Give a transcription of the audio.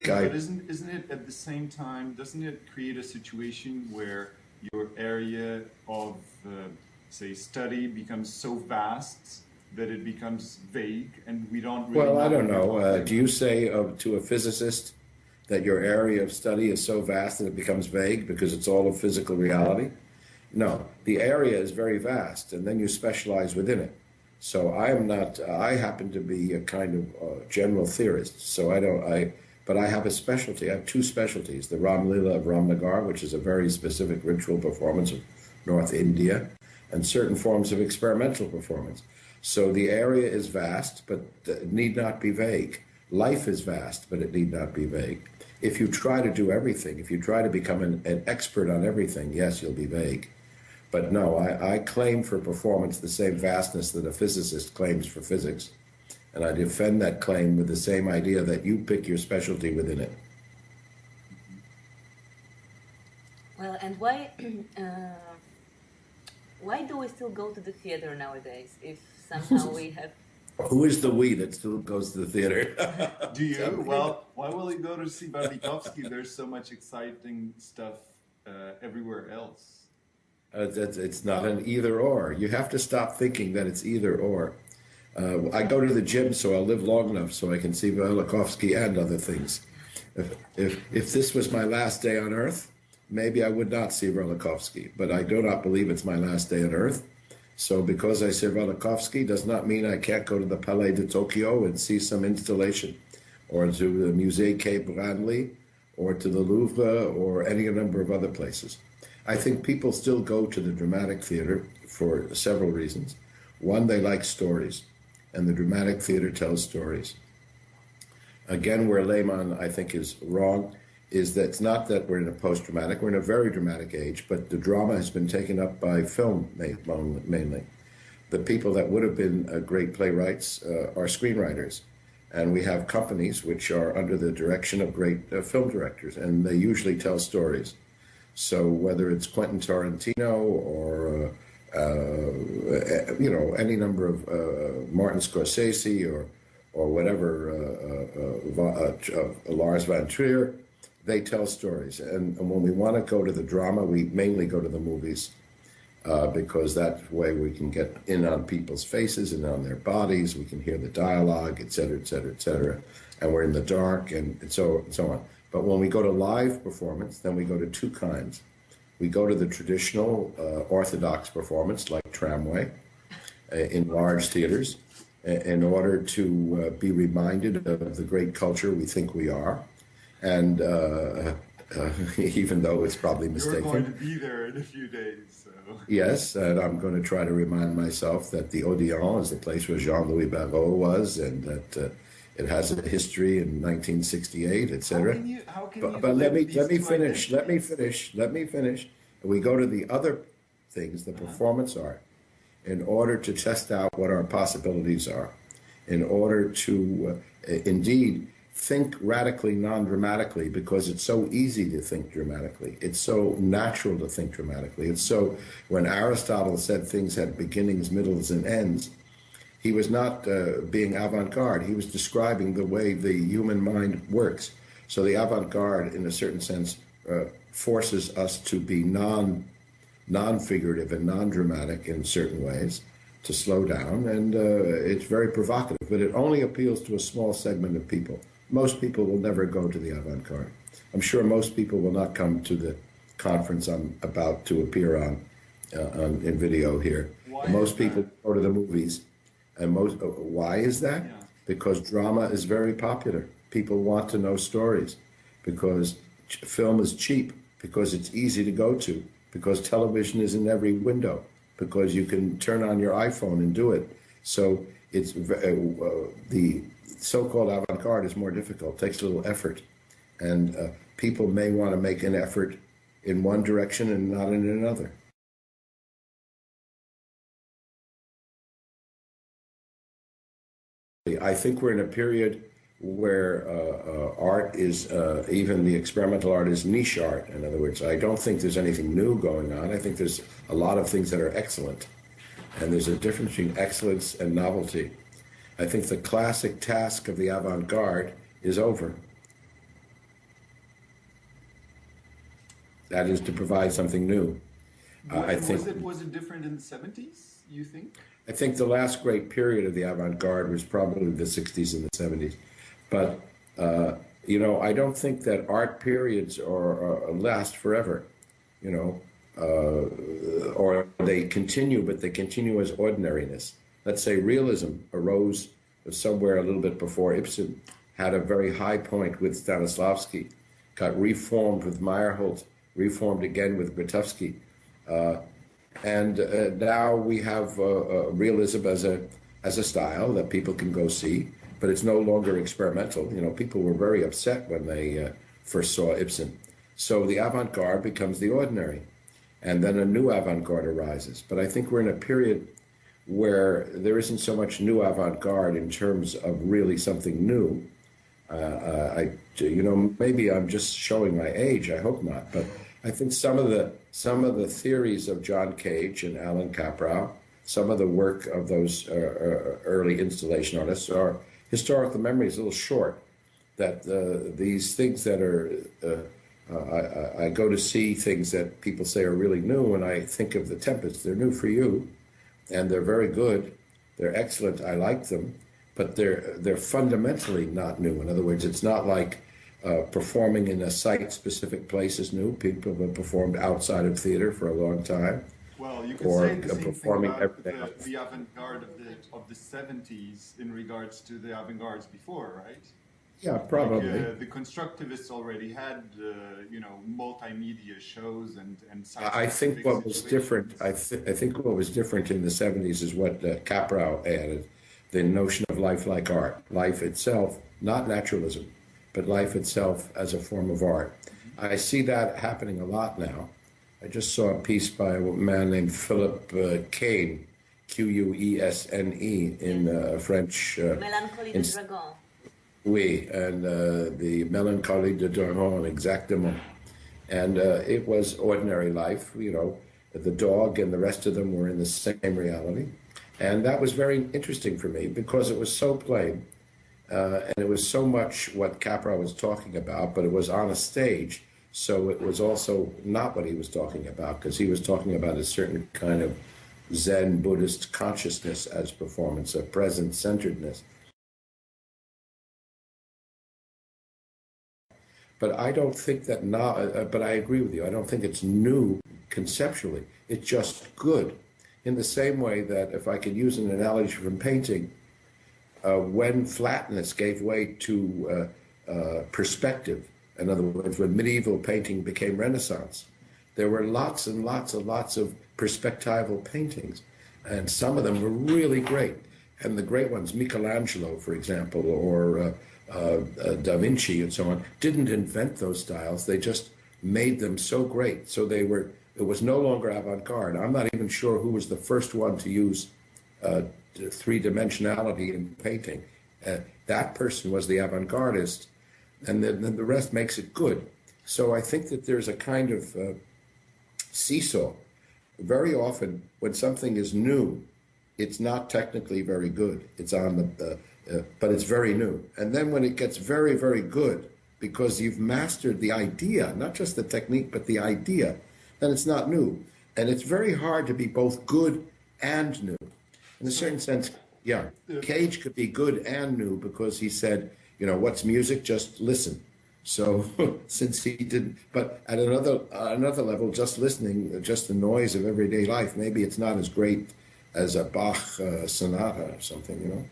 But isn't it at the same time, doesn't it create a situation where your area of, say, study becomes so vast that it becomes vague and we don't really Well, I don't know. Do you say to a physicist that your area of study is so vast that it becomes vague because it's all of physical reality? No, the area is very vast, and then you specialize within it. So I am not, I happen to be a kind of general theorist, so but I have a specialty. I have two specialties, the Ram Lila of Ramnagar, which is a very specific ritual performance of North India, and certain forms of experimental performance. So the area is vast, but it need not be vague. Life is vast, but it need not be vague. If you try to do everything, if you try to become an expert on everything, yes, you'll be vague. But no, I claim for performance the same vastness that a physicist claims for physics. And I defend that claim with the same idea that you pick your specialty within it. Well, and why do we still go to the theater nowadays if somehow we have... Who is the we that still goes to the theater? Do you? Well, why will you go to see Barlikovsky? There's so much exciting stuff everywhere else. It's not an either or. You have to stop thinking that it's either or. I go to the gym so I'll live long enough so I can see Barlikovsky and other things. If this was my last day on Earth, maybe I would not see Barlikovsky, but I do not believe it's my last day on Earth. So because I say Barlikovsky does not mean I can't go to the Palais de Tokyo and see some installation, or to the Musée Quai Branly, or to the Louvre, or any number of other places. I think people still go to the dramatic theater for several reasons. One, they like stories, and the dramatic theater tells stories. Again, where Lehmann, I think, is wrong, is that it's not that we're in a post-dramatic, we're in a very dramatic age, but the drama has been taken up by film mainly. The people that would have been great playwrights are screenwriters. And we have companies which are under the direction of great film directors, and they usually tell stories. So whether it's Quentin Tarantino or, any number of Martin Scorsese or whatever, Lars von Trier, they tell stories. And when we want to go to the drama, we mainly go to the movies because that way we can get in on people's faces and on their bodies. We can hear the dialogue, et cetera, et cetera, et cetera. And we're in the dark and so on. But when we go to live performance, then we go to two kinds. We go to the traditional orthodox performance like Tramway in large theaters in order to be reminded of the great culture we think we are. And even though it's probably mistaken. You're going to be there in a few days. So. Yes, and I'm going to try to remind myself that the Odeon is the place where Jean-Louis Barrault was, and that it has a history in 1968, etc. But let me finish. We go to the other things, the performance art, in order to test out what our possibilities are, in order to indeed think radically, non-dramatically, because it's so easy to think dramatically. It's so natural to think dramatically. It's so, when Aristotle said things had beginnings, middles, and ends, he was not being avant-garde. He was describing the way the human mind works. So the avant-garde, in a certain sense, forces us to be non-figurative and non-dramatic in certain ways, to slow down, and it's very provocative, but it only appeals to a small segment of people. Most people will never go to the avant-garde. I'm sure most people will not come to the conference I'm about to appear on in video here. Most people go to the movies. And why is that? Yeah. Because drama is very popular. People want to know stories, because film is cheap, because it's easy to go to, because television is in every window, because you can turn on your iPhone and do it. So it's the so-called avant-garde is more difficult, takes a little effort. And people may want to make an effort in one direction and not in another. I think we're in a period where art is, even the experimental art is niche art. In other words, I don't think there's anything new going on. I think there's a lot of things that are excellent. And there's a difference between excellence and novelty. I think the classic task of the avant-garde is over. That is to provide something new. I think Was it different in the 70s, you think? I think the last great period of the avant-garde was probably the 60s and the 70s. But, I don't think that art periods last forever, or they continue, but they continue as ordinariness. Let's say realism arose somewhere a little bit before Ibsen, had a very high point with Stanislavski, got reformed with Meyerhold, reformed again with Grotowski. And now we have realism as a style that people can go see, but it's no longer experimental. People were very upset when they first saw Ibsen. So the avant-garde becomes the ordinary, and then a new avant-garde arises. But I think we're in a period where there isn't so much new avant-garde in terms of really something new. Maybe I'm just showing my age. I hope not, but I think some of the theories of John Cage and Alan Caprow, some of the work of those early installation artists are historical memories, a little short. That these things that are, I go to see things that people say are really new, and I think of The Tempest. They're new for you, and they're very good. They're excellent. I like them, but they're fundamentally not new. In other words, it's not like performing in a site-specific place is new. People have performed outside of theater for a long time. Well, you could say the same performing thing about everything. the avant-garde of the 70s in regards to the avant-gardes before, right? Yeah, probably. Like, the constructivists already had, multimedia shows and I think what was different. I think what was different in the 70s is what Caprow added: the notion of life like art, life itself, not naturalism, but life itself as a form of art. I see that happening a lot now. I just saw a piece by a man named Philippe Quesne, Quesne, in French. Mélancolie de Dragon. Oui, and the Mélancolie de Dragon, exactement. And it was ordinary life, the dog and the rest of them were in the same reality. And that was very interesting for me because it was so plain. And it was so much what Caprow was talking about, but it was on a stage. So it was also not what he was talking about, because he was talking about a certain kind of Zen Buddhist consciousness as performance, a present-centeredness. But I don't think that now, but I agree with you. I don't think it's new conceptually. It's just good. In the same way that, if I could use an analogy from painting, when flatness gave way to perspective, in other words, when medieval painting became Renaissance, there were lots and lots and lots of perspectival paintings, and some of them were really great. And the great ones, Michelangelo, for example, or Da Vinci and so on, didn't invent those styles. They just made them so great. So it was no longer avant-garde. I'm not even sure who was the first one to use three-dimensionality in painting. That person was the avant-gardist, and then the rest makes it good. So I think that there's a kind of seesaw. Very often, when something is new, it's not technically very good. It's on but it's very new. And then when it gets very, very good, because you've mastered the idea, not just the technique, but the idea, then it's not new. And it's very hard to be both good and new. In a certain sense, yeah, Cage could be good and new because he said, what's music? Just listen. So since he didn't, but at another level, just listening, just the noise of everyday life, maybe it's not as great as a Bach sonata or something,